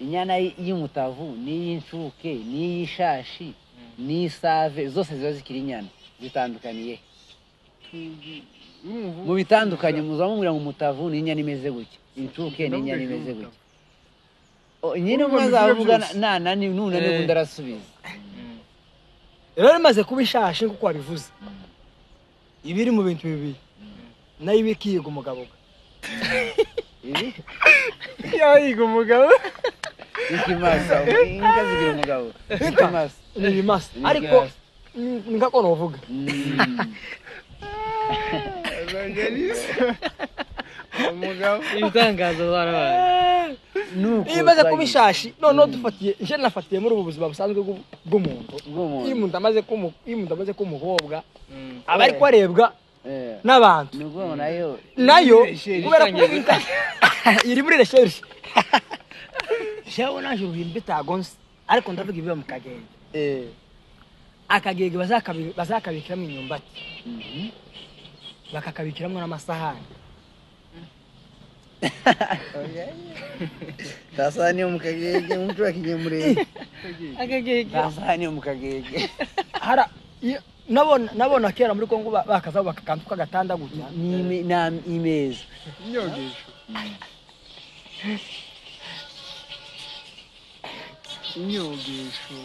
inyana y'umutavu n'iy'incuke n'iy'ishashi n'isave zose ziba zikiri inyana zitandukaniye mu bitandukanye muzamubwira ngo umutavu n'inyana imeze gutya incuke n'inyana imeze gutya nyine mwazavuga nani nuna n'ubundi arasubiza rero maze kuba ishashi kuko wabivuze ibiri mu bintu bibiri nayo ibikiga umugabo ibi yayiga umugabo ikimasa inka zigira umugabo ikimasa n'ibimasa ariko ngako novuga umugabo ibitangazo barabaye imaze kuba ishashi none dufatiye je nafatiye muri ubu buzima busanzwe bw'umuntu iyo umuntu amaze kumukobwa aba ari kwarebwa n'abantu nugo nayo kubera ko iri muri recherche shawo naje uruhimbe tagonse ariko ndavuga ibiba mu kagege akagege bazakabikiramo imyumbati bakakabikiramo n'amasahani tasani mu kagege umuntu akinyemurenge akagege tasani mu kagege hara nabona kera muri Kongo bakazaho bakakantuka gatanda gutya ni na imeza inyogesho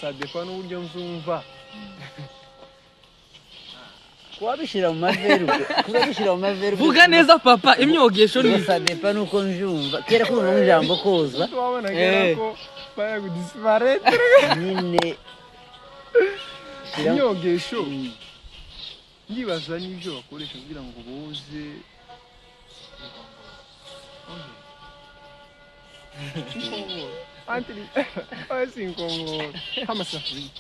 sadepa n'uburyo mzumva kubabishira mu maveru vuga neza papa imyogesho ni sadepa nuko njumva kera ko mu jambo koza twabona kera ko baya kudisparate nyine inyogesho ndibaza n'ibyo bakoresha kugira ngo boze Antri, assim como amasafuri.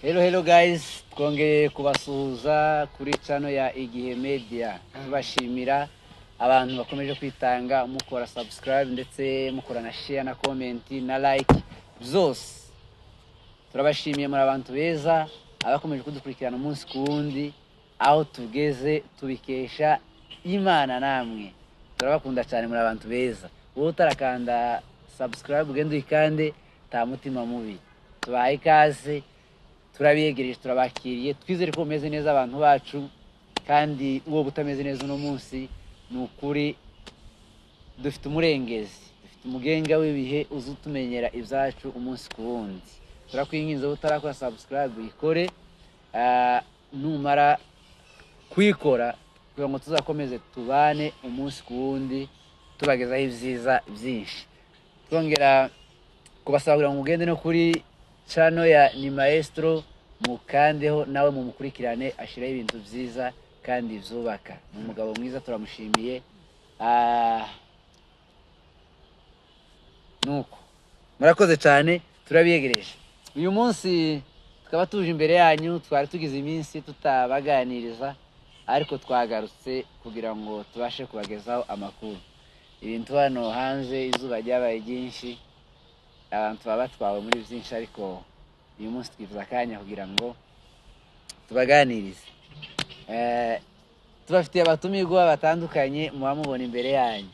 Hello guys, twongeye kubasuhuza kuri channel ya Igihe Media. Tubashimira abantu bakomeje kwitanga mukora subscribe ndetse mukora na share na comment na like byose. Turabashimiye muri abantu beza abakomeje kudukurikirana umunsi ku wundi. Aho tugeze tubikesha Imana namwe turabakunda cyane muri abantu beza wowe utarakanda subscribe ugende ikande ta mutima mubi tubaye ikaze turabiyegereje turabakiriye twizere ko meze neza abantu bacu kandi uwo butameze neza uno munsi nukuri dufite umurengezi dufite umugenga w'ibihe uzutumenyera ibyacu umunsi ku wundi turakwinginze utarakora subscribe ikore numara kwikora kugira ngo tuzakomeze tubane umunsi ku wundi tubagezaho ibyiza byinshi twongera kubasabira ngo ugende no kuri channel ya Ni Maestro mukandeho nawe mu mukurikirane ashiraho ibintu byiza kandi byubaka umugabo mwiza turamushimiye nuko murakoze cyane turabiyegereje uyu munsi tukaba tuje imbere yanyu twari tugize iminsi tutabaganiriza ariko twagarutse kugira ngo tubashe kubagezaho amakuru ibintu hano hanze izuba ryabaye ryinshi abantu baba batwawe muri byinshi ariko uyu munsi twifuza akanya kugira ngo tubaganirize tubafitiye abatumirwa batandukanye muba mubona imbere yanyu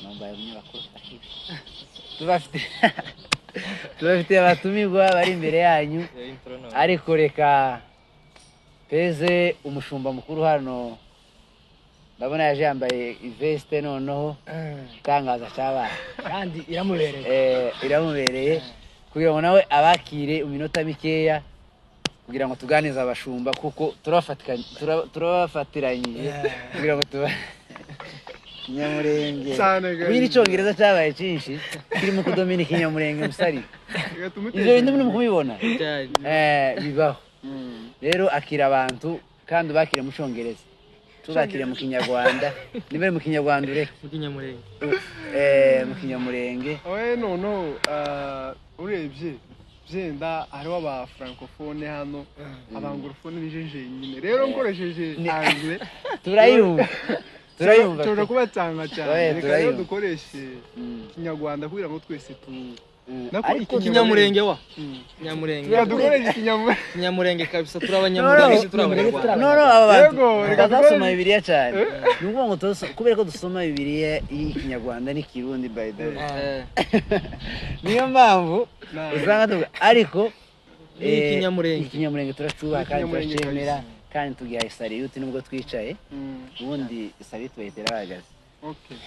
nambaye umunyamakuru tubafitiye abatumirwa bari imbere yanyu ariko reka peze umushumba mukuru hano ndabona yaje yambaye veste noneho tangaza cyabana kandi iramubereye kugira ngo nawe abakire uminota mikeya kugira ngo tuganize abashumba kuko turabafatiranyije kugira ngo tuba Nyamurenge biri cyongereza cyabaye cyinshi kirimo kudominika Nyamurenge musari ibyo bintu muri mukubibona bibaho rero akira abantu kandi bakire mu cyongereza tuzakire mu kinyarwanda nibe mu kinyarwanda ureke mu kinyamurenge mu kinyamurenge oye no urebye byenda hariho aba francophone hano abanglophone nijeje nyine rero nkoresheje anglais turayumva kuba cyangwa cyane reka rero dukoreshe kinyarwanda kugira ngo twese ariko ikinyamurenge wa Mm. Nyamurenge dukoresha ikinyamurenge. Nyamurenge kabisa turabanyamurenge turabanyamurenge no aba Yego, bantu reka bazasoma bibiliya cyane ni ukuvuga ngo kubera ko dusoma bibiliya y'ikinyarwanda n'ikirundi by the way niyo mpamvu usanga tuvuga ariko ikinyamurenge turacubaha kandi turacemera kandi tugiha salute nubwo twicaye ubundi salute bayitera bahagaze Okay.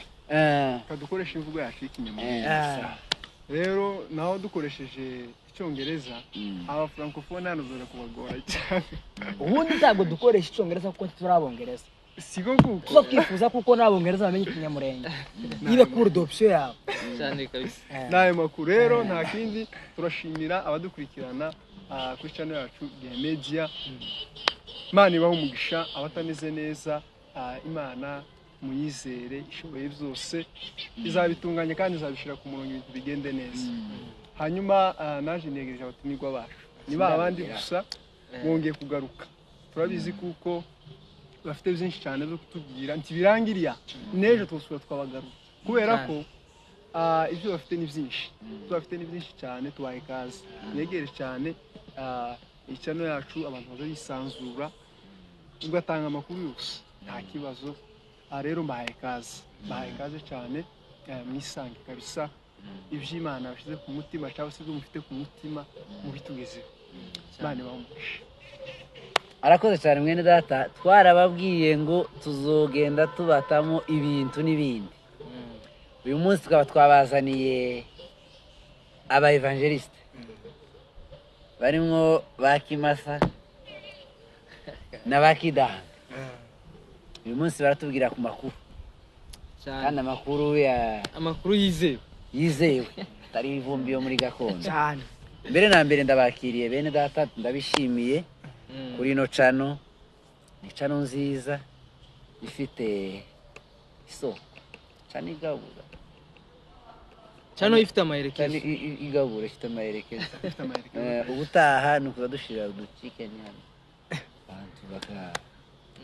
Kadukoresha imvugo yacu y'ikinyamurenge. Rero naho dukoresheje icyongereza aba francophone hano zora kubagora cyane. ubundi ntabwo dukoresha icyongereza kuko turabongereza Sigo kuko tukifuza kuko nabongereza bamenye ikinyamurenge ibe kuri d'option yabo cyane kabisa naye makuru rero nta kindi turashimira abadukurikirana kuri channel yacu ya Media. Imana ibaho umugisha abatameze neza Imana muyizere ishoboye byose izabitunganya kandi izabishira ku murongo ibintu bigende neza. Hanyuma naje negereje abatumirwa bacu niba abandi gusa bongeye kugaruka turabizi kuko bafite byinshi cyane byo kutubwira ntibirangiriya nejo twosura twabagaruka kubera ko ibyo bafite ni byinshi bafite ni byinshi cyane tubaye kazi negere cyane icyano yacu abantu bazisanzura ugatanga amakuru yose nta kibazo rero mbahaye kaze cyane mwisange kabisa iby'Imana bashize ku mutima cyangwa se mufite ku mutima mubitugezeho Imana ibamugisha. arakoze cyane mwene data twarababwiye ngo tuzogenda tubatamo ibintu n'ibindi uyu munsi tukaba twabazaniye aba evangeliste barimo bakimasa na bakidaha uyu munsi baratubwira ku makuru kandi amakuru yizewe atari ivumbi yo muri gakondo cyane mbere na mbere ndabakiriye bene data ndabishimiye kuri ino cano ni cano nziza ifite isoko cano igabura cano ifite amaherekezo igabura ifite amaherekezo ubutaha ni ukuza dushira udukikeni hano abantu baka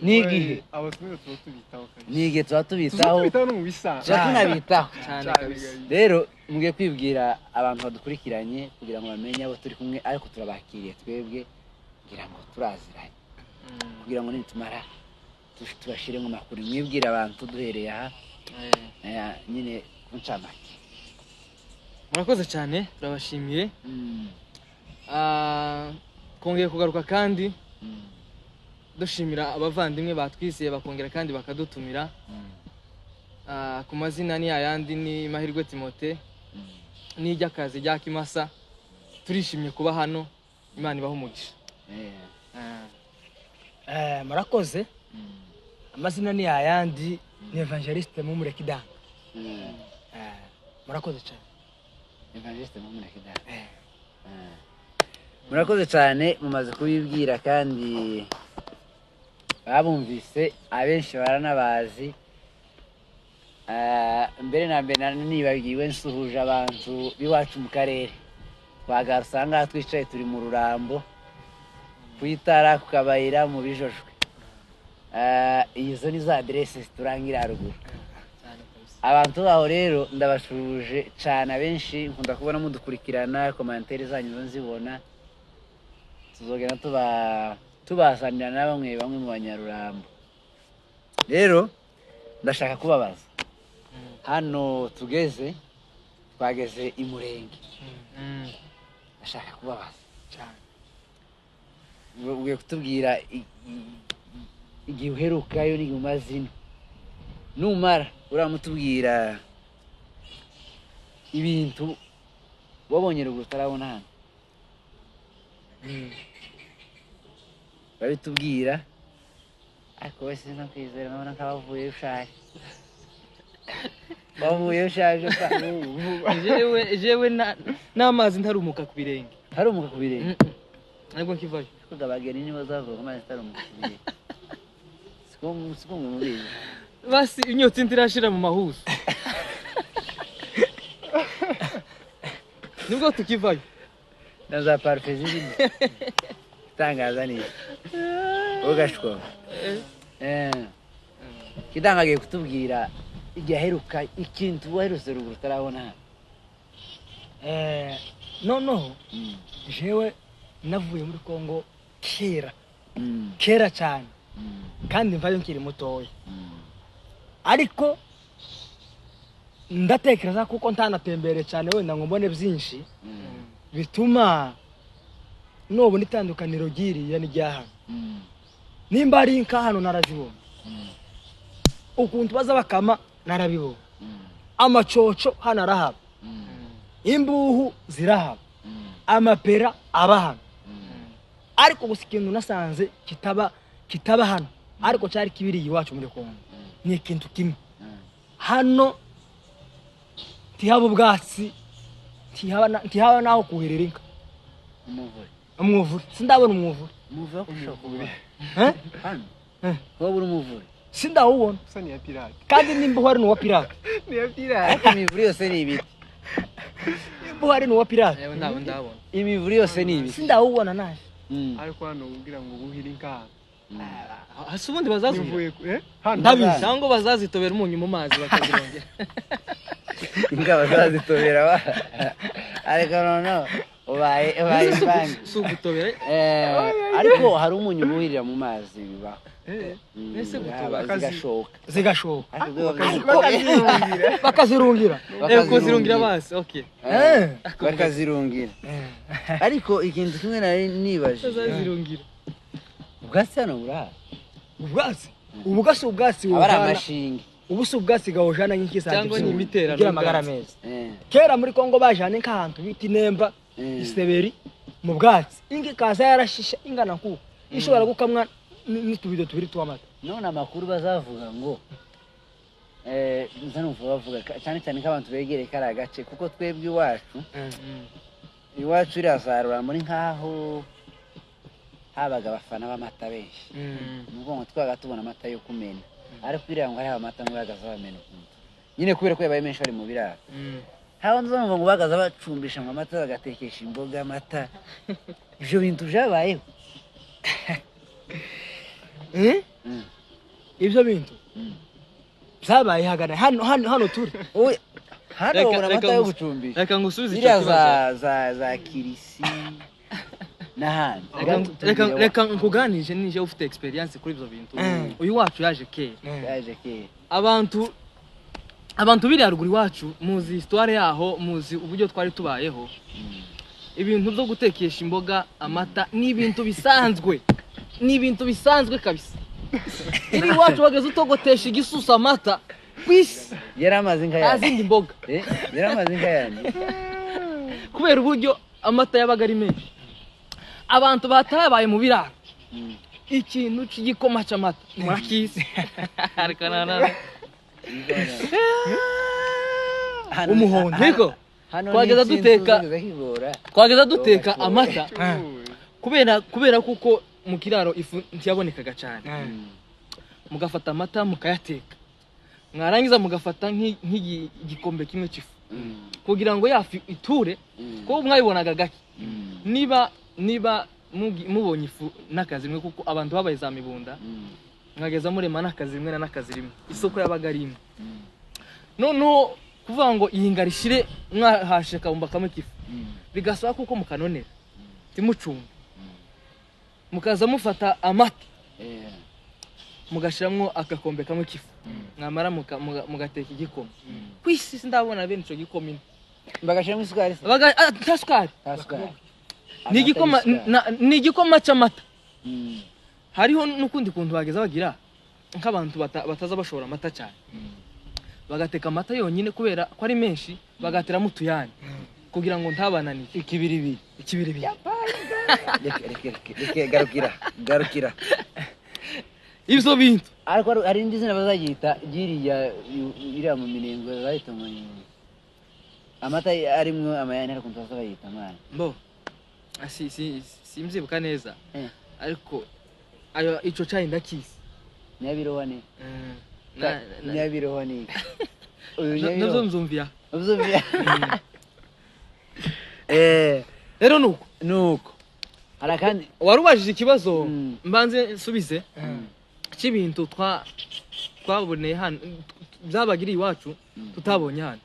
n'igihe abatumire tuba tubitaho kabisa n'igihe tuba tubitaho no mu bisanzwe tuba tunabitaho cyane kabisa rero mugiye kwibwira abantu badukurikiranye kugira ngo bamenye abo turi kumwe ariko turabakiriye twebwe kugira ngo turaziranye kugira ngo nitumara tubashire mu makuru mwibwira abantu duhereye aha nyine kuncamake. murakoze cyane turabashimiye kongeye kugaruka kandi dushimira abavandimwe batwisiye bakongera kandi bakadutumira ku mazina ni ayandi ni Mahirwe Timote n'ijyakazi rya Kimasa turishimye kuba hano Imana ibaho umugisha. murakoze amazina ni ayandi ni evangeliste Mumurekidanga murakoze cyane evangeliste Mumurekidanga murakoze cyane mumaze kubibwira kandi babumvise abenshi baranabazi mbere na mbere nibagiwe nsuhuje abantu biwacu mu karere twagasanga twicaye turi mu Rurambo kwitara kukabayira mu Bijojwe izo ni za adresse turangira ruguru abantu baho rero ndabashuje cyane abenshi nkunda kubona mudukurikirana commentaire zanyu nzibona tuzogera tubazanira na bamwe mu Banyarurambo rero ndashaka kubabaza hano twageze i Murenge ndashaka kubabaza cyane ugiye kutubwira igihe uherukayo n'igihe umaze ino numara uramutubwira ibintu wabonye ruguru utarabona hano babitubwira ariko wese no kwizera nabona nk'abavuye ushaje bavuye ushaje jewe n'amazi ntarumuka ku birenge harumuka ku birenge ntabwo nkivayo kuko abageni nibo zavuga amazi ntarumuka ku birenge siko mubizi basi inyotsi ntirashira mu mahuzo nibwo tukivayo na za parufe zirimo itangaza neza ugashwa kidangagiye kutubwira igihe aheruka ikintu waherutse ruguru utarabona hano noneho jewe navuye muri Kongo kera cyane kandi mvayo nkiri mutoya ariko ndatekereza kuko ntanatembereye cyane wenda ngo mbone byinshi bituma nubona itandukaniro giriye n'ijyaha nimba ari inka hano narazibona ukuntu baza bakama narabibona amacoco hano arahaba imbuhu zirahaba amapera abahano ariko gusa ikintu nasanze kitaba hano ariko cyari kibiri iwacu muri Kongo ni ikintu kimwe hano tihaba ubwatsi tihaba naho kuhirira inka umuvure sindabona umuvure hano kuba buri umuvure sindawubona usa ni ya pirate kandi nimba uhari n'uwa pirate ni ya pirate ariko imivure yose ni ibiti nimba uhari n'uwa pirate ndabona imivure yose ni ibiti sindawubona naje ariko hano ubwira ngo buhire inka hasi ubundi bazazivura hano ndabizi cyangwa bazazitobera umunyu mu mazi bakazirongera inka bazazitobera ariko noneho ubaye imvange si ugutobera ariko hari umunyu buhirira mu mazi bibaho ese gutobera zigashoka bakazirungira kuzirungira basi okay bakazirungira ariko ikintu kimwe nari nibaje bazazirungira ubwatsi hano burahari ubwatsi abari amashinge ubuso ubwatsi gahojana nk'ikisa cyangwa ni imiterano kugira amagara meza kera muri Kongo bajana nk'ahantu bita inemba iseberi mu bwatsi ingi kaza yarashisha ingana ku ishobora gukamwa n'utubido tubiri tw'amata none amakuru bazavuga ngo nzanumva bavuga cyane cyane k'abantu begereye kari agace kuko twebwe iwacu irazarura muri nkaho habaga abafana b'amata benshi nubwo ngo twaga tubona amata yo kumena ariko iriya ngo hariho amata ngo bagaza bamena ukuntu nyine kubera ko yabaye menshi ari mu biraro haba nzumva ngo bagaza bacumbisha ngo amata bagatekesha imboga amata ibyo bintu byabayeho ibyo bintu byabaye hagana hano turi hano ubona amata yo gucumbisha reka ngusubize icyo iriya kibazo za kirisi n'ahandi reka nkuganije nije ufite experience kuri ibyo bintu uyu wacu yaje kera abantu biri haruguru iwacu muzi histoire yaho muzi uburyo twari tubayeho ibintu byo gutekesha imboga amata ni ibintu bisanzwe kabisa iri iwacu bageze utogotesha igisusa amata kwisi yaramaze inka yanjye azindi imboga yaramaze inka yanjye kubera uburyo amata yabaga ari menshi abantu batabaye mu biraro ikintu cy'igikoma cy'amata murakizi ariko umuhondo niko twageza duteka amata kubera kuko mu kiraro ifu ntiyabonekaga cyane mugafata amata mukayateka mwarangiza mugafata nk'igikombe kimwe cy'ifu kugira ngo yafi iture ko mwayibonaga gake niba mubonye ifu n'akazi rimwe kuko abantu babaye za mibunda mwageza murema n'akazi rimwe n'akazi rimwe isoko yabaga ari imwe noneho kuvuga ngo iyi ngarishire mwahashe kabumba kamwe kifu bigasaba kuko mukanonera timucunga mukaza mufata amata mugashiramwo agakombe kamwe kifu mwamara mugateka igikoma kwisi sindabona bene ico gikoma bagashiramo isukari tasukari ni igikoma cy'amata hariho n'ukundi kuntu bageza bagira nk'abantu bataza bashobora amata cyane bagateka amata yonyine kubera ko ari menshi bagateramo utuyani kugira ngo ntabananire ikibiribiri garukira ibyo bintu ariko hari indi zina bazagita iriya mu minengo bahita mu amata arimwo amayani ariko ntaza bayita amana mbo simzibuka neza ariko ayo ico cyayi ndakizi nyabirohane nyabirohane navyo mzumvia rero nuko arakandi warubajije ikibazo mbanze nsubize cy'ibintu twaboneye hano byabagiriye iwacu tutabonye hano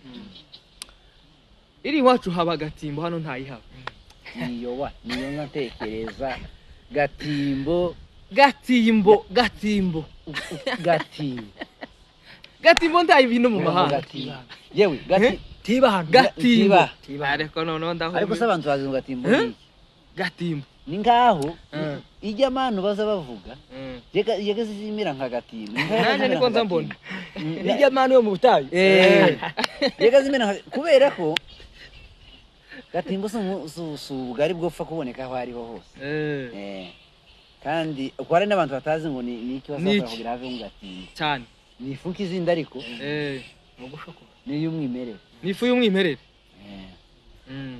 iri iwacu haba gatimbo hano ntayihaba niyo ntekereza gatimbo gatimbo ntayo ibintu mu mahanga yewe tiba hano Tiba. ariko noneho ndaho ariko se abantu bazi ngo gatimbo Eh? ni iki? gatimbo ni ngaho Mm. ijya abantu baza bavuga yega zimira nka gatimbo nanjye niko nza mbona nijya manu yo mu butayu yega zimira kubera ko gatimbo si ubugari bwopfa kuboneka aho ariho hose kandi uko hari n'abantu batazi ngo ni iki basabwa kugira have mu gatimbo cyane ni ifu k'izindi ariko mu gushokora ni iy'umwimerere ni ifu y'umwimerere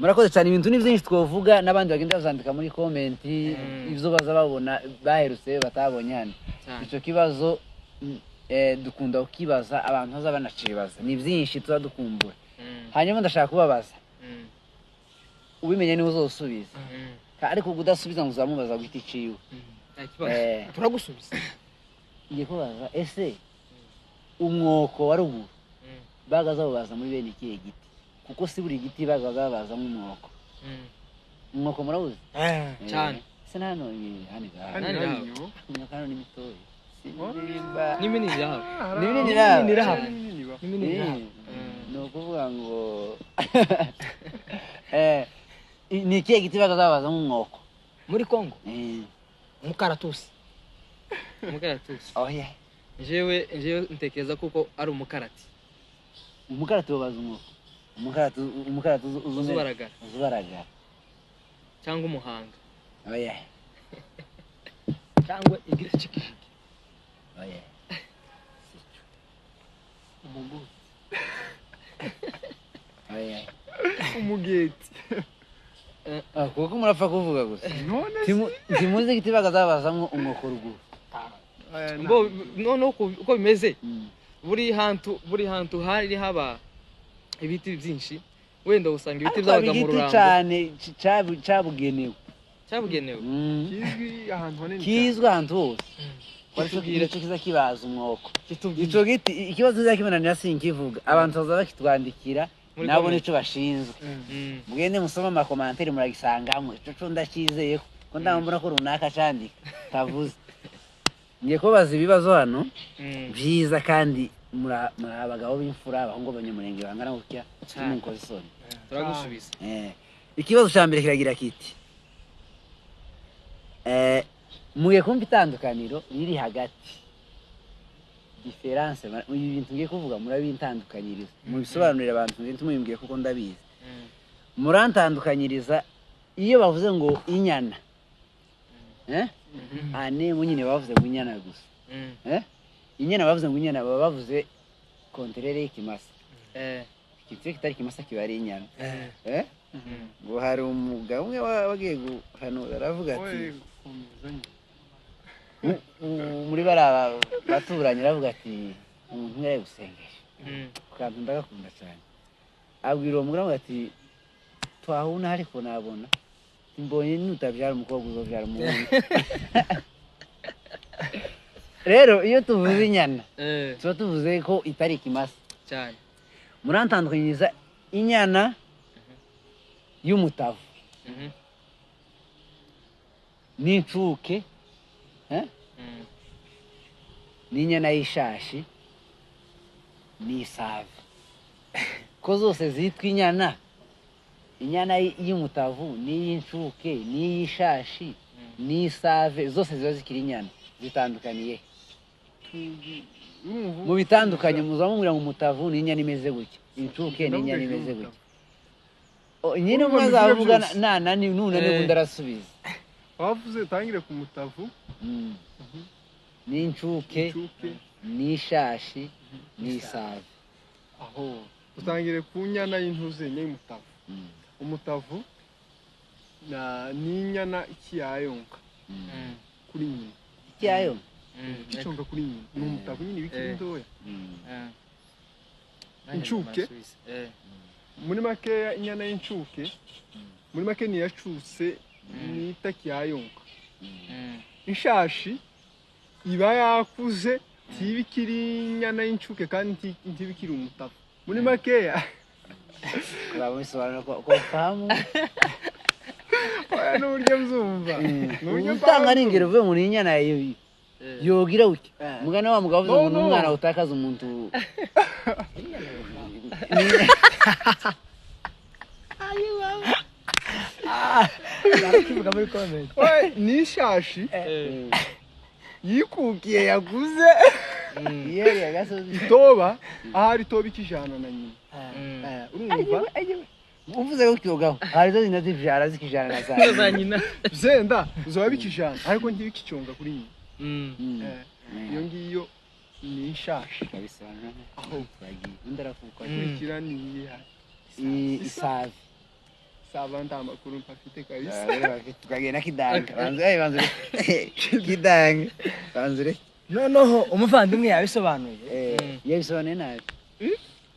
murakoze cyane ibintu ni byinshi twovuga n'abandi bagenda bazandika muri komenti ibyo baza babona baherutse batabonye hano icyo kibazo dukunda kukibaza abantu baza banacibaza ni byinshi tuba dukumbura hanyuma ndashaka kubabaza ubimenye niwe uzosubiza ariko udasubiza ngo uzamubaza guhita iciwe turagusubiza ngiye kubaza ese umwoko wa ruguru bagaza babaza muri bene ikihe giti kuko si buri giti bagaza babaza nk'umwoko umwoko murabuzi cyane se hano hano ni mitoya ni minini yaho ni minini iraha ni ukuvuga ngo ni ikihe giti bagaza babaza nk'umwoko muri Kongo umukaratusi oya njyewe ntekereza kuko ari umukarati babaza umwoko umukarati uzubaragara cyangwa umuhanga oya cyangwa igiriki oya oya umugeti kuko murapfa kuvuga gusa ntimuzi igiti bagaza babaza umwoko ruguru noneho uko bimeze buri hantu hari haba ibiti byinshi wenda usanga ibiti byabaga mu rurambo cyane cyabugenewe kizwi ahantu hose icyo kiza kibaza umwoko icyo giti ikibazo kizakimenanira sinkivuga abantu baza bakitwandikira nabo nicyo bashinzwe mugende musoma amakomantere muragisangamo icyo ndacyizeye ko ndabona ko runaka cyandika tavuze ngiye kubaza ibibazo hano byiza kandi muri abagabo b'imfura abahungu b'abanyamurenge bangana gutya n'umukozi isoni turagusubiza ikibazo cya mbere kiragira kiti mugiye kumva itandukaniro riri hagati diferanse ibi bintu ngiye kuvuga murabintandukanyiriza mubisobanurire abantu ntimubimbwiye kuko ndabizi murantandukanyiriza iyo bavuze ngo inyana nemo nyine bavuze ngo inyana gusa inyana bavuze ngo inyana baba bavuze konterere y'ikimasa ikintu kitari ikimasa kiba ari inyana ngo hari umugabo umwe wagiye guhanura aravuga ati muri bariya baturanye aravuga ati umuntu umwe ari gusengesha ku kantu ndagakunda cyane abwira uwo mugabo ati twahuna ariko nabona mbonye nutabyara umukobwa uzobyara umuhungu rero iyo tuvuze inyana tuba tuvuze ko itari ikimasa cyane murantandukanyiriza inyana y'umutavu n'incuke n'inyana y'ishashi n'isave ko zose zitwa inyana y'umutavu n'iy'incuke n'iy'ishashi n'isave zose ziba zikiri inyana zitandukaniye mu bitandukanye muzamubwira ngo umutavu ni inyana imeze gutya incuke ni inyana imeze gutya nyine umwe azavuga nani n'ubundi arasubiza wavuze utangire ku mutavu n'incuke n'ishashi n'isave aho utangire ku nyana y'intuze y'umutavu umutavu ni inyana ikiyayonka kuri nyina ikiyayonka iconga kuri nyina ni umutavu nyine bikiri ntoya incuke muri makeya inyana y'incuke muri make niyacutse nita kiyayonka inshashi iba yakuze ntibikiri inyana y'incuke kandi ntibikiri umutavu muri makeya urabisobanura ko famu n'uburyo mzumva utanga ari ingero uvuye muri inyana yogira uke mugana wa mugabo uvuze ngo n'umwana utakaza umuntu arakivuga muri comment n'ishashi yikukiye yaguze yeye gasozi itoba ahari itoba ikijana na nyina urumva uvuze ko kyogaho harizo zinazivyara zikijana na za nyina zenda uzoba bikijana ariko ntibikicyonga kuri nyina iyo ngiyo ni ishashi kabisobanura aho twagiye ndarafuka kurikira ni isavi saba ndamakuru mpafite kabisa tukagenda kidanga banze kidanga banze noneho umuvandimwe yabisobanuye yabisobanuye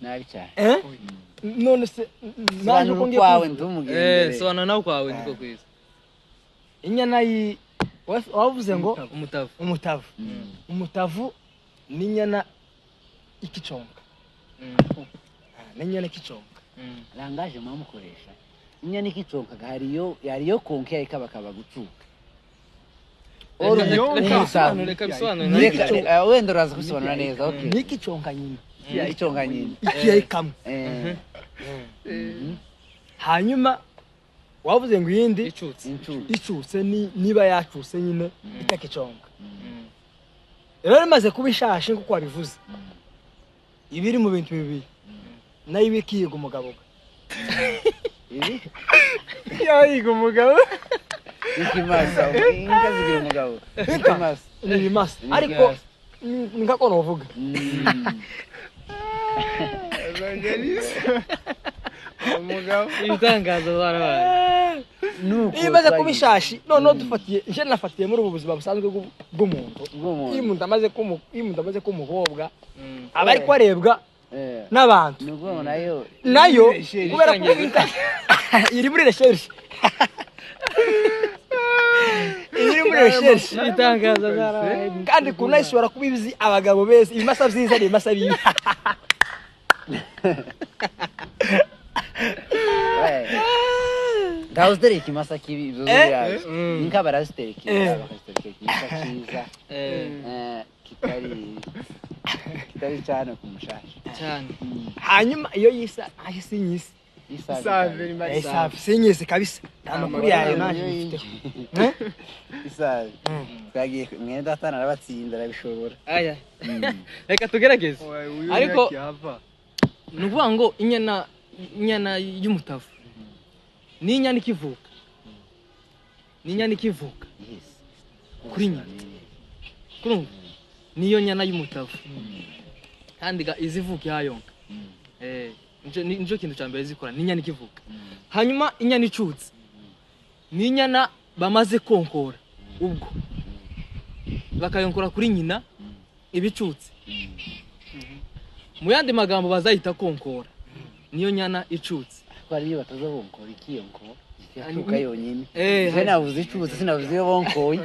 nabi cyane none se naje ko ngiye kwawe ndumugendere soana nawe kwawe ndiko kwiza inyana wavuze ngo umutavu ni inyana ikiconga n'inyana ikiconga rangaje mwamukoresha inyana ikiconga hariyo konke ikabakaba gucuka wenda uraza kubisobanura neza okay ni ikiconga nyina ikiconga nyina ikiyayi kamwe hanyuma wavuze ngo iyindi icutse niba yacutse nyine itakiconga rero rimaze kuba ishashi kuko wabivuze ibiri mu bintu bibiri nayo ibikiga umugabo ibi yayiga umugabo ikimasa inka zigira umugabo ikimasa ni ibimasa ariko ningako novuga umugabo ibitangazo barabaye iyo imaze kuba ishashi noneho dufatiye nje nafatiye muri ubu buzima busanzwe bw'umuntu iyo umuntu amaze ko umukobwa aba ariko arebwa n'abantu nayo kubera ko iri muri recherche iri muri recherche ibitangazo barabaye kandi kunayishobora kuba ibizi abagabo bese ibimasa byiza ari ibimasa bibi Dauzere ikimasa kibi bizo yaje ninka baraziterekera bakaziterekera kiza kitari cyane kumushashi cyane hanyuma iyo yisa ahisinyisi isafi sinyisi kabisa amakuru yayo naje mfite isafi twagiye mwenda atana arabatsinda arabishobora aya reka tugerageze ariko nuvuga ngo inyana y'umutavu ni inyana ikivuka kuri nyina kurumva niyo nyana y'umutavu kandi izivuka yayonka nico kintu cyambere zikora ni inyana ikivuka hanyuma inyana icutse ni inyana bamaze konkora ubwo bakayonkora kuri nyina ibicutse mu yandi magambo bazayita konkora niyo nyana icutse kwari batazobonkora ikiyonko yacuka yonyine je navuze icutse sinavuze yo bonkoye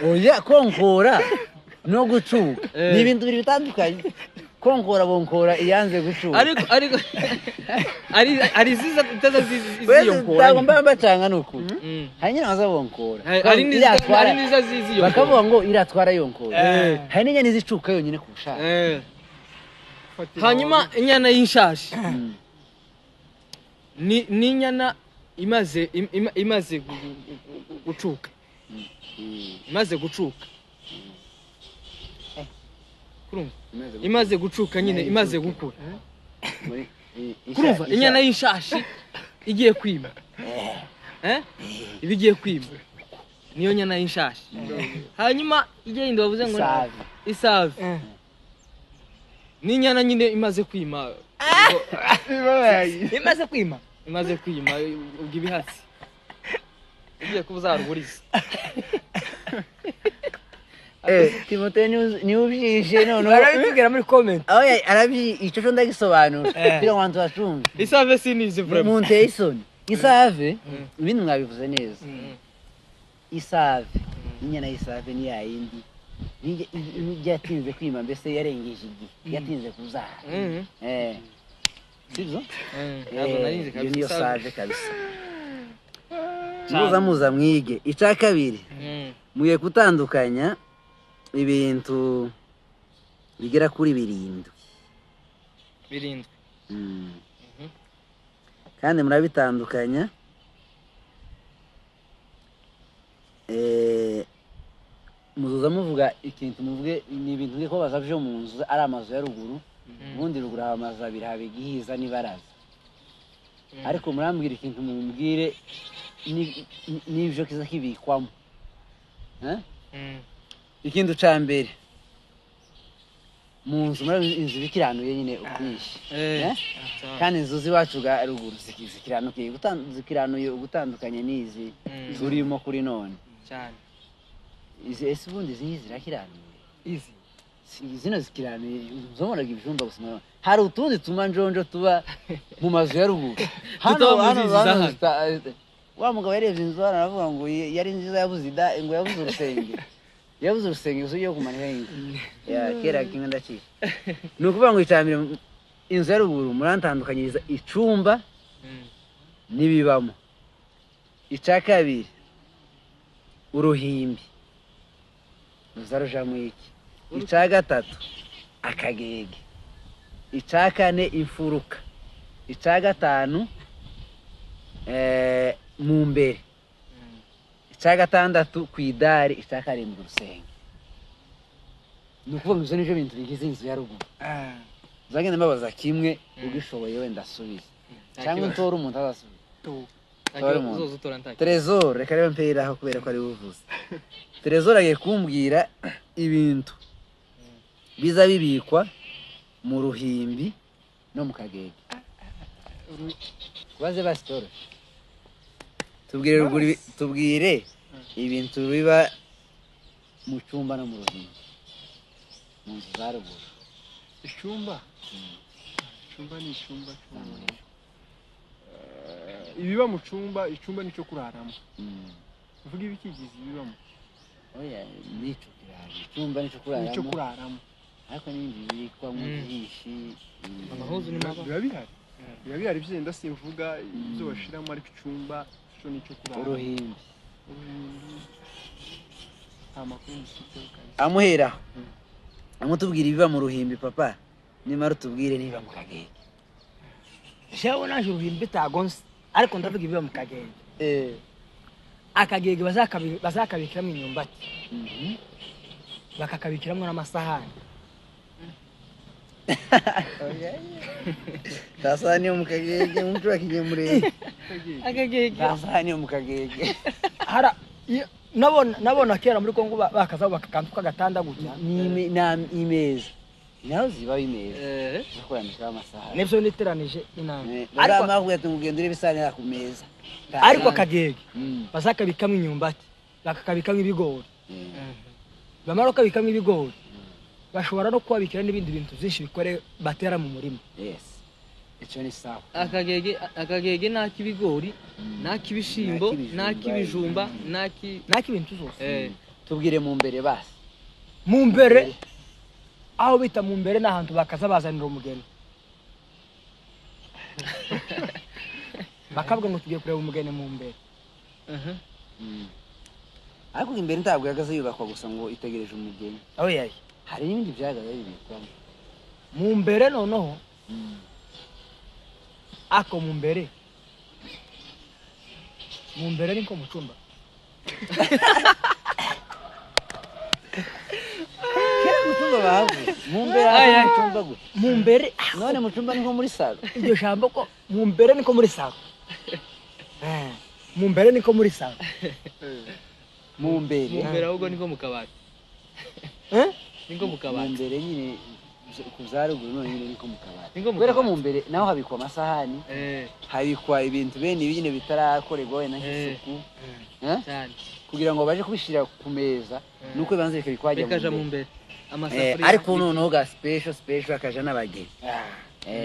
oya konkora no gucuka ni ibintu biri bitandukanye konkora bonkora iyanze gucuka ariko ari ziza ziyonkora bagomba bacanga nuko hanyine bazabonkora hari niza ziyonkora bakavuga ngo iratwara yonkora hari n'inyana izicuka yonyine kurusha hanyuma inyana y'inshashi ni inyana imaze gucuka imaze gucuka nyine imaze gukura kurumva inyana y'inshashi igiye kwima ibigiye kwima niyo nyana y'inshashi hanyuma igenda bavuze ngo isave ni inyana nyine imaze kwima imaze kwima ubwo ibihatsi ugiye kuba uzaruburiza Timote ni ubyishe none barabitubwira muri comment ico ndagisobanura kugira ngo abantu bacumve isave sinize vraiment Monte isoni isave ibintu mwabivuze neza isave inyana isave ni yayindi yatinze kwima mbese yarengeje igihe yatinze kuzara sibyo ntabwo narinzi iyo niyo kabisa sage kabisa muza mwige icya kabiri muye gutandukanya ibintu bigera kuri birindwi kandi murabitandukanya muzuza muvuga ikintu muvuge ni ibintu biko bazavyo mu nzu ari amazu ya ruguru ubundi ruguru haba amazu abiri haba igihiza n'ibaraza ariko murambwira ikintu mumbwire n'ivyo kiza kibikwamo ikintu ca mbere mu nzu muri inzu bikiranuye nyine ukwishi kandi inzu z'iwacu ga ruguru zikiranuye ugutandukanye n'izi turimo kuri none cyane izi ese ubundi izi zirakiranuye izi zino zikiranuye uzobonaga ibijumba gusa hari utundi tumanjonjo tuba mu mazu ya ruguru hano wa mugabo yarebye inzu aravuga ngo yari nziza yabuze urusenge yabuze urusenge uzo yo kumanika inzu ya kera kimwe ndakije ni ukuvuga ngo icambere inzu ya ruguru murantandukanyiriza icumba n'ibibamo icya kabiri uruhimbi ruzarujamo iki icya gatatu akagege icya kane imfuruka icya gatanu mu mbere icya gatandatu ku idari icya karindwi urusenge ni ukuvuga ngo ibyo nibyo bintu bigize inzu ya ruguru uzagenda mbabaza kimwe ugishoboye wenda asubize cyangwa utora umuntu azasubiza Trezor reka rero mperaho kubera ko ari buvuze Trezor agiye kumbwira ibintu biza bibikwa mu ruhimbi no mu kagege kubaze basitoro tubwire ibintu biba mu cyumba no mu ruhimbi mu nzu za ruguru icyumba ni icyumba ibiba mu cyumba icyumba nicyo kuraramo uvuga ibikigize ibibamo oya nico kirari icyumba nicyo kuraramo ariko n'ibindi birikwa mu gihishi amahuzu ni maba biba bihari byenda simvuga ibyo bashiramo ariko icyumba cyo nicyo kuraramo uruhimbi amakuru mfite amuhera amutubwira ibiba mu ruhimbi papa nimara tubwire niba mu kagege jewe naje uruhimbi tagonse ariko ndavuga ibiba mu kagege akagege bazakabikiramo imyumbati bakakabikiramo n'amasahani tasani yo mu kagege umuntu wakigiye murebe akagege tasani yo mu kagege hara nabona kera muri Kongo bakaza bakakantu kagatanda gutya ni imeza naho ziba imeza zakorandika amasaha nibyo niteranije inama ariko amavuga tumugendere bisanira ku meza ariko akagege bazakabikamo imyumbati bakakabikamo ibigori bamara kabikamo ibigori bashobora no kwabikira n'ibindi bintu byinshi bikore batera mu murima icyo ni sawa akagege nakibigori nakibishimbo nakibijumba nakibintu zose tubwire mu mbere basi mu mbere aho bita mu mbere n'ahantu bakaza bazanira umugeni bakabwa ngo tugiye kureba umugeni mu mbere ariko imbere ntabwo yagaze yubakwa gusa ngo itegereje umugeni oya hari n'ibindi byagaze bibikwamo mu mbere noneho ako mu mbere niko mu cyumba mu mbere none mu cyumba niko muri salo iryo jambo ko mu mbere niko muri salo mu mbere niko muri salo mu mbere ahubwo niko mu kabati niko mu kabati mu mbere nyine ku za ruguru none nyine niko mu kabati kubera ko mu mbere naho habikwa amasahani habikwa ibintu bene ibi nyine bitarakorerwa wenda nk'isuku kugira ngo baje kubishira ku meza nuko bibanze bikabikwaje mu mbere ariko noneho ga special akaja n'abageni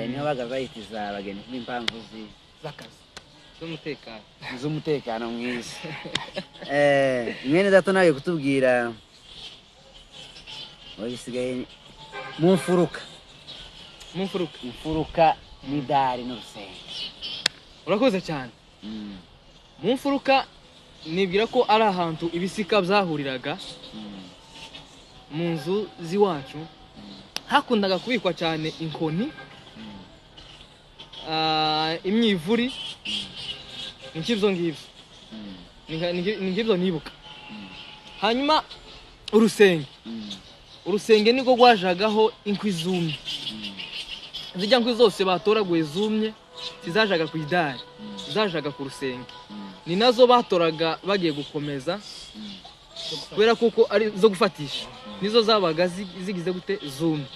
niho baga bayitiza abageni n'impamvu z'akazi z'umutekano mwiza mwene dato nawe kutubwira wagisigaye mu mfuruka n'idari n'urusenge. urakoze cyane. Mu mfuruka nibwira ko ari ahantu ibisika byahuriraga mu nzu z'iwacu, hakundaga kubikwa cyane inkoni, imyivuri, nk'ibyo ngibyo, ni nk'ibyo nibuka. Hanyuma urusenge niko rwajagaho inkwi zumye, zijya nkwi zose batoraguye zumye zizajaga ku idari, zajaga ku rusenge, ni nazo batoraga bagiye gukomeza, kubera kuko ari zo gufatisha, nizo zabaga zigize gute zumye.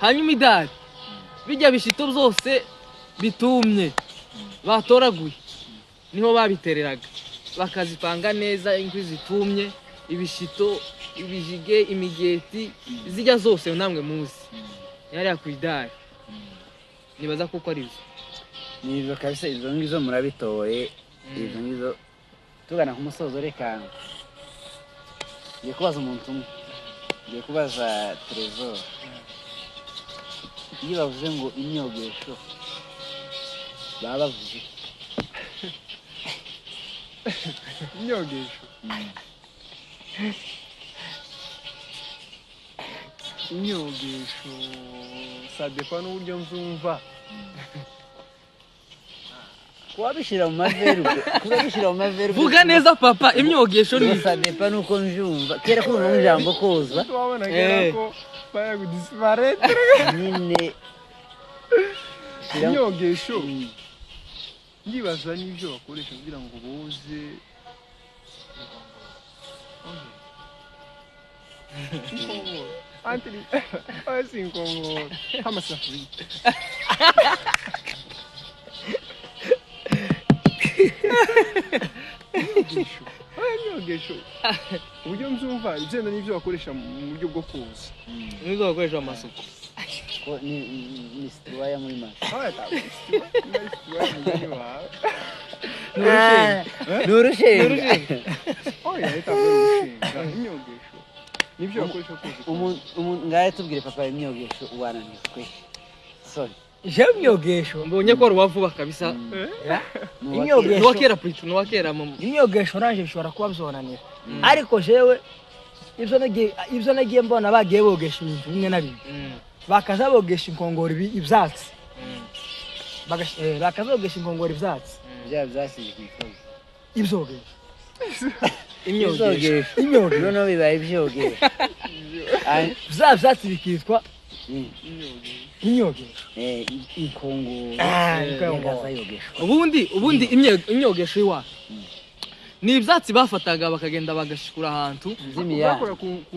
Hanyuma idari bijya bishito byose bitumye batoraguye niho babitereraga, bakazipanga neza, inkwi zitumye, ibishito, ibijige, imigeti, zijya zose namwe muzi yari ku idari. Nibaza kuko ari byo Nizo kabisa, izo ngizo murabitoye. Izo ngizo tugana ku musozo, reka ngiye kubaza umuntu umwe, ngiye kubaza Trésor. Iyo bavuze ngo imyogesho baba bavuze imyogesho imyogesho sadepa n'uburyo mzumva kubabishira mu maveru vuga neza papa. Imyogesho ni sadepa nuko njumva kera ko mu ijambo koza twabona kera ko baya gudisparate nyine imyogesho. Ndibaza n'ibyo bakoresha kugira ngo boze Anthony, sinkongo amasafuriya. Imyogesho uburyo mzumva ibyenda n'ibyo bakoresha mu buryo bwo koza, nizo bakoresha amasuku. ko ni situwaya muri make. N'urushinga. Imyogesho nibyo bakoresha koza. Umuntu ngaye tubwire papa imyogesho uwananizwe. Sorry. Je imyogesho Mbonye ko rubavuba kabisa. imyogesho Nuwakera pritu, nuwakera mu imyogesho nanje bishobora kuba bizonanira, ariko jewe ibyo nagiye mbona bagiye bogesha ibintu bimwe na bimwe, bakaza bogesha inkongoro ibyatsi, bakaza bogesha inkongoro ibyatsi, bya byasize kwitwa ibyogesho imyogesho no bibaye ibyogesho bya byatsi bikitwa imyogesho inkongoro yogeshwa. Ubundi imyogesho iwacu ni ibyatsi bafataga bakagenda bagashikura ahantu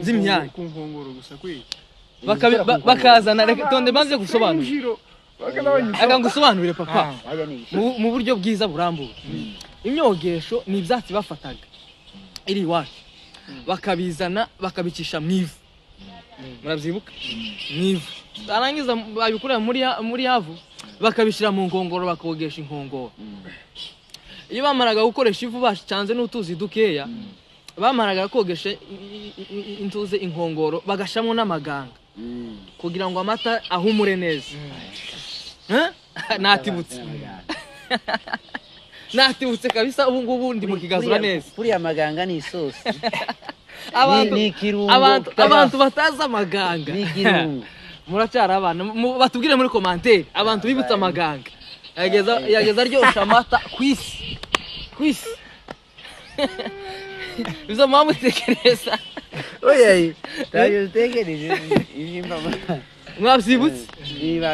z'imyanya ku nkongoro gusa kwe bakazana. Reka tonde banze gusobanura, aka ngusobanurire papa mu buryo bwiza burambuye. Imyogesho ni ibyatsi bafataga iri iwacu bakabizana bakabicisha mu ivu, murabyibuka, mu ivu, barangiza babikurira muri yavu bakabishyira mu nkongoro bakogesha inkongoro. Iyo bamaraga gukoresha ivu bacanze n'utuzi dukeya, bamaraga kogesha intuze inkongoro bagashamo n'amaganga kugira ngo amata ahumure neza. Natibutse kabisa, ubu ngubu ndi mu kigazura neza. Kuriya amaganga ni isosi. Abantu batazi amaganga ni ikirungo. Muracyari abana, batubwire muri commentaire abantu bibutsa amaganga yageza aryosha amata kwisi bizo mama utekereza. Oya tayo utekereje ibimba mwabyibutse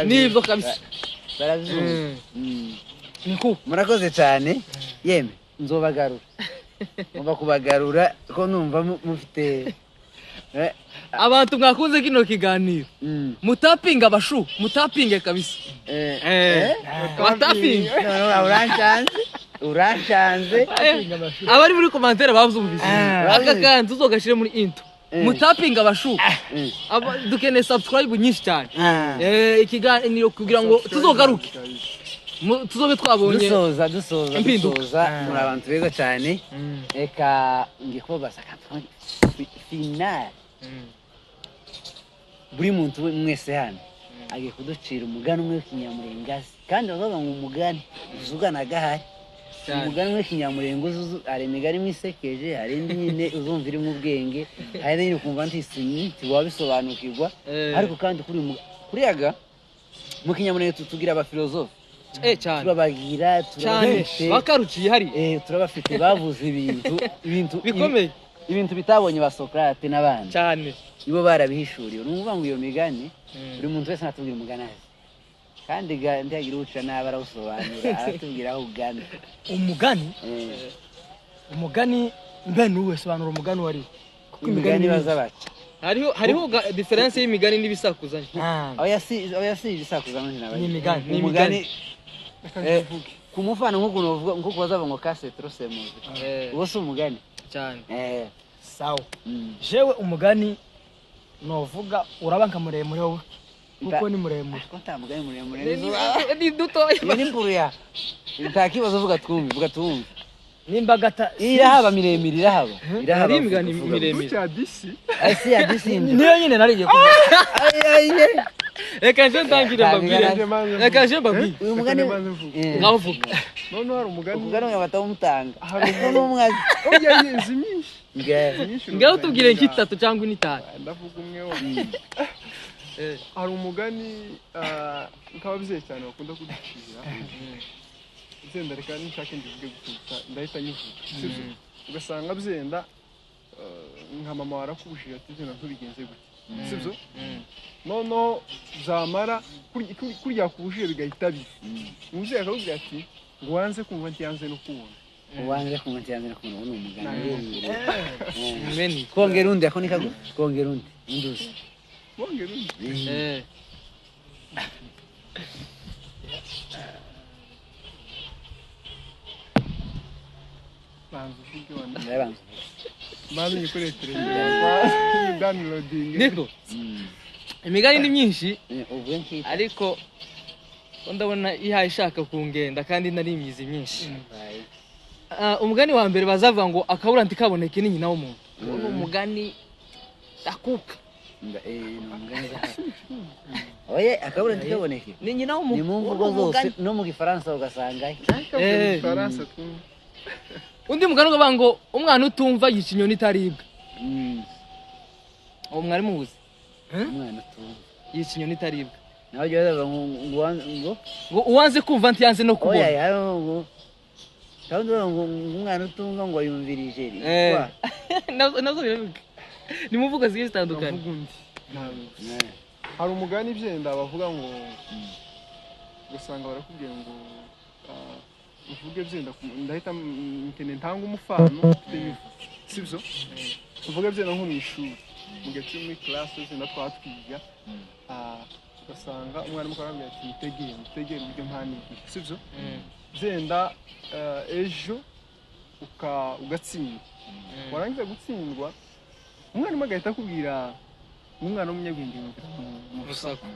nibyo kabisa baravyumva. Niko murakoze cyane, yeme nzobagarura umva kubagarura ko numva mufite abantu mwakunze kino kiganiro. Mutapinga abashu, mutapinge kabisa. Batapinga. Uranshanze. Abari muri commentaire bavuze aka kantu uzogashire muri into. Mutapinga abashu. Dukeneye subscribe nyinshi cyane. Ikiganiro kugira ngo tuzogaruke, tuzobe twabonye dusoza muri abantu beza cyane. Eka ngikubaza kantu final buri muntu mwese hano agiye kuducira umugani umwe w'ikinyamurengazi kandi bavuga ngo umugani uzugana gahari umugani umwe w'ikinyamurenga hari imigani mwisekeje hari indi nyine uzumva iri mu bwenge hari n'indi ukumva ntisinyi tiwabisobanukirwa ariko kandi kuriyaga mu kinyamurenga tugira abafilozofe cyane turabagira turabafite bakaruciye hari turabafite bavuze ibintu bikomeye ibintu bitabonye ba Socrate n'abandi cyane ibo barabihishuriye numva ngo iyo migani buri muntu wese natubwira umugani kandi ndiyagira uca nabi arawusobanura aratubwira aho ugana umugani mbe nuwe sobanura umugani wari kuko imigani baza baca hariho difference y'imigani n'ibisakuzanye oya si ibisakuzanye n'imigani umugani kumufana nk'uko bazava ngo kase trosemuze uwo si umugani cyane sawa jewe umugani novuga urabanka muremure wowe kuko ni muremure ko ntamugani muremure ni dutoya ni mpuruya ntakibazo vuga twumve nimbagata irahaba miremire irahaba imigani miremire cya disi asi ya disi niyo nyine narigiye kuvuga reka nje ntangire mbabwire uyu mugani nkavuga none hari umugani batamutanga hari n'umwazi oya yezi myinshi ngaho tubwire nk'itatu cyangwa n'itanu ndavuga umwe wo hari umugani nk'ababyeyi cyane bakunda kuducira byenda reka nishake ndivuge gutuka ndahita nyivuga sibyo ugasanga byenda nka mama warakubujije ati byenda ntubigenze gute sibyo noneho zamara kurya kubujije bigahita bibi umubyeyi akakubwira ati ngo wanze kumva ntiyanze no kubona uwanze kumva ntiyanze no kubona ni umugani meni kongera undi ako nikagu kongera undi induzi kongera undi banzu yikoreye telefone downloading niko imigani ni myinshi uvuye nk'iki ariko ndabona ihaye ishaka kungenda kandi nari imyizi myinshi umugani wa mbere bazavuga ngo akabura ntikaboneke ni nyina w'umuntu ni umugani akuka oye akabura ntikaboneke ni nyina ni w'umuntu mu mvugo zose no mu gifaransa ugasanga Faransa tu undi mugani uvuga ngo umwana utumva yica inyoni itaribwa uwo mwari muzi umwana utumva yica inyoni itaribwa nawe ujya bavuga ngo uwanze kumva ntiyanze no kubona oya ngo kandi ngo umwana utumva ngo yumvirije nazo biravuga ni mu mvugo zigiye zitandukanye hari umugani byenda bavuga ngo gusanga barakubwiye ngo uvuge byenda ndahita ntene ntanga umufano sibyo uvuge byenda nko mu ishuri mu gace muri class byenda twatwiga ugasanga umwarimu akarambwira ati mutegere uburyo mpanigiye sibyo byenda ejo ugatsinda warangiza gutsindwa umwarimu agahita akubwira umwana w'umunyabwenge mu rusaku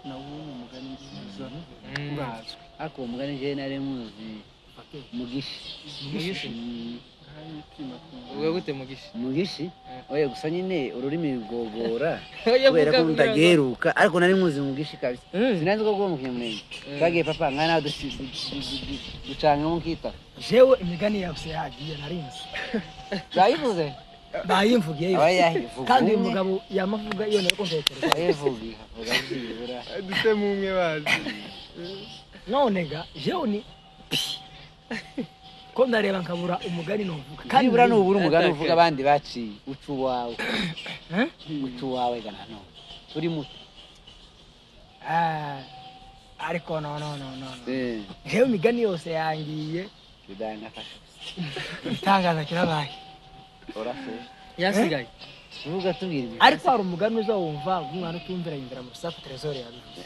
nawo ni umugani nziza urazwi ariko uwo mugani njyewe nari muzi mugishi uvuga gute mugishi oya gusa nyine ururimi rugogora kubera ko ndageruka ariko nari muzi mugishi kabisa sinanzi ko gwo mu kinyamurenge twagiye papa nkana ducangamo nkita jewe imigani yose yagiye narinzi bayivuze bayimvugiye kandi uyu mugabo yamavuga iyo nari kumvekereza ayivuga avuga byibura dute mu umwe bazi none ga jewe ni ko ndareba nkabura umugani novuga kandi bura n'ubura umugani uvuga abandi baciye ucu wawe gana no turi muto ariko no jewe imigani yose yangiye bidangafasha itangaza kirabaye yasigaye uvuga tubwira ibi ariko hari umugani uzawumva umwana utumvira yumvira mu rusaku Trésor yabivuze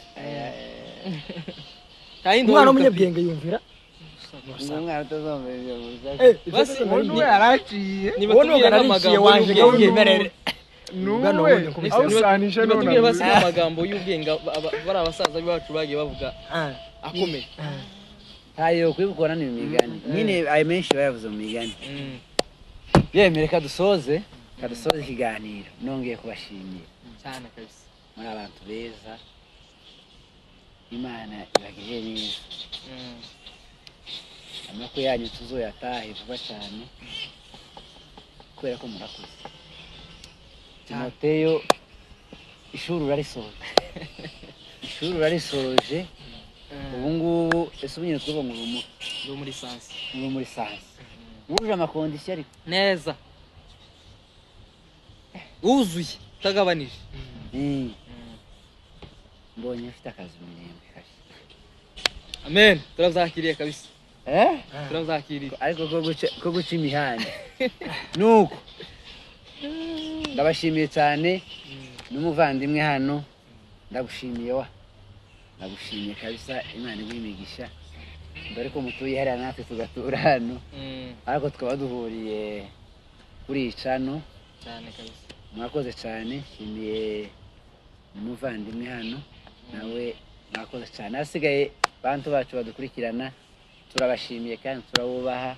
umwana w'umunyabwenge yumvira umwana utazomvira ibyo basi ubu yaraciye nibatubwire n'amagambo wanje gawuyemerere nuwe awusanije none nibatubwire basi n'amagambo y'ubwenge bari abasaza bacu bagiye bavuga akomeye hayo kwibukora ni imigani nyine ayo menshi bayavuze mu migani yemere kadusoze ikiganiro nongeye kubashimira cyane kabisa muri abantu beza Imana ibagirire neza amako yanyu tuzoyatahe vuba cyane kubera ko murakoze Timoteyo ishuri urarisoje ubu ngubu ese ubunyine twuva ngo uri muri sansi wuje amakondisiyo ariko neza wuzuye utagabanije mbonye ufite akazi mu mirembe kashi amen turazakiriye kabisa turazakiriye ariko ko guca imihanda nuko ndabashimiye cyane n'umuvandimwe hano ndagushimiye kabisa Imana igumigisha dore ko mutuye hariya natwe tugatura hano ariko twaba duhuriye kuri icano cyane kabisa mwakoze cyane nshimiye umuvandimwe hano nawe mwakoze cyane hasigaye bantu bacu badukurikirana turabashimiye kandi turabubaha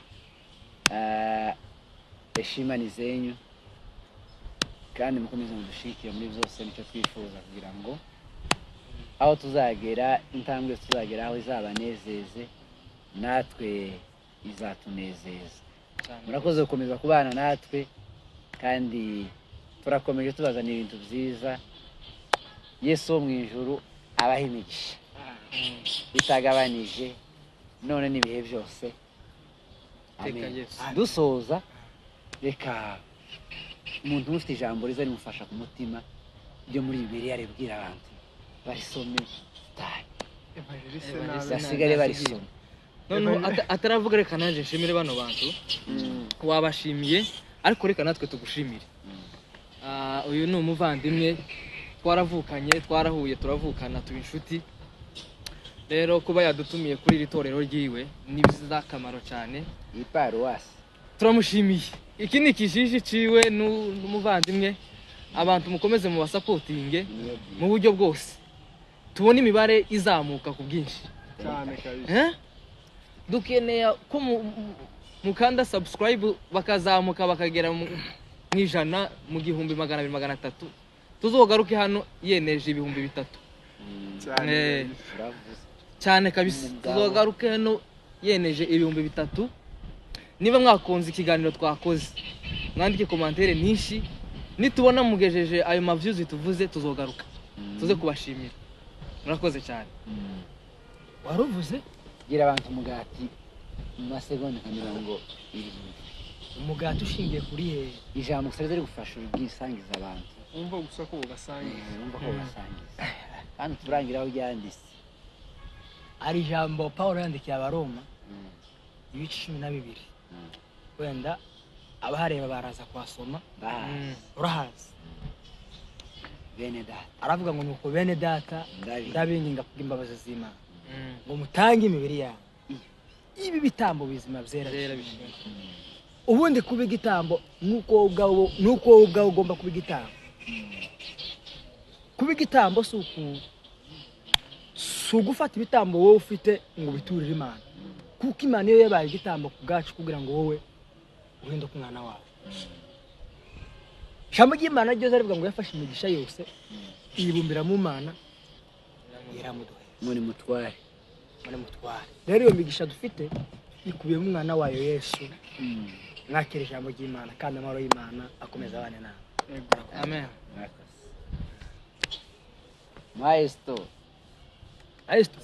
heshima ni zenyu kandi mukomeze mudushikire muri byose nicyo twifuza kugira ngo aho tuzagera intambwe tuzagera aho izabanezeze natwe izatunezeza murakoze gukomeza kubana natwe kandi turakomeje tubazana ibintu byiza Yesu wo mu ijuru abaha imigisha bitagabanije none n'ibihe byose amen dusoza reka umuntu ufite ijambo riza rimufasha ku mutima ryo muri Bibiliya ribwira abantu barisome basigare barisoma noneho ataravuga reka naje nshimire bano bantu wabashimiye ariko reka natwe tugushimire uyu ni umuvandimwe twaravukanye twarahuye turavukana tuba inshuti rero kuba yadutumiye kuri iri torero ryiwe ni biz'akamaro cyane iparuwasi turamushimiye iki ni ikijiji ciwe n'umuvandimwe abantu mukomeze mu basapotinge mu buryo bwose tubone imibare izamuka ku bwinshi cyane kabisa dukeneye ko mukanda subscribe bakazamuka bakagera mu 100 mu 200-300 tuzogaruke hano yeneje 3,000 cyane kabisa tuzogaruke hano yeneje 3,000 niba mwakonze ikiganiro twakoze mwandike commentaire nyinshi nitubona mugejeje ayo maviews tuvuze tuzogaruka tuze kubashimira murakoze cyane waruvuze gira abantu umugati mu masegonda 70 umugati ushingiye kuri he ijambo usabye gufasha ubwisangiza abantu umva gusa ko ugasangiza umva ko ugasangiza kandi turangira aho byanditse ari ijambo Paulo yandikiye abaroma ibice 12 wenda abahareba baraza kwasoma urahazi bene data aravuga ngo nuko bene data ndabinginga kubw'imbabazi z'Imana ngo mutange imibiri yawe ibi bitambo bizima byera ubundi kuba igitambo nuko ubwawe ugomba kuba igitambo kuba igitambo si ugufata ibitambo wowe ufite ngo biturire Imana kuko Imana iyo yabaye igitambo ku bwacu kugira ngo wowe uhinduke umwana wawe ijambo ry'Imana ryo rivuga ngo yafashe imigisha yose yibumbira mu Mana yaramuduheza muri mutware rero iyo migisha dufite ikubiye mu mwana wayo Yesu mwakira ijambo ry'Imana kandi amahoro y'Imana akomeza abane nawe amen Maestro Maestro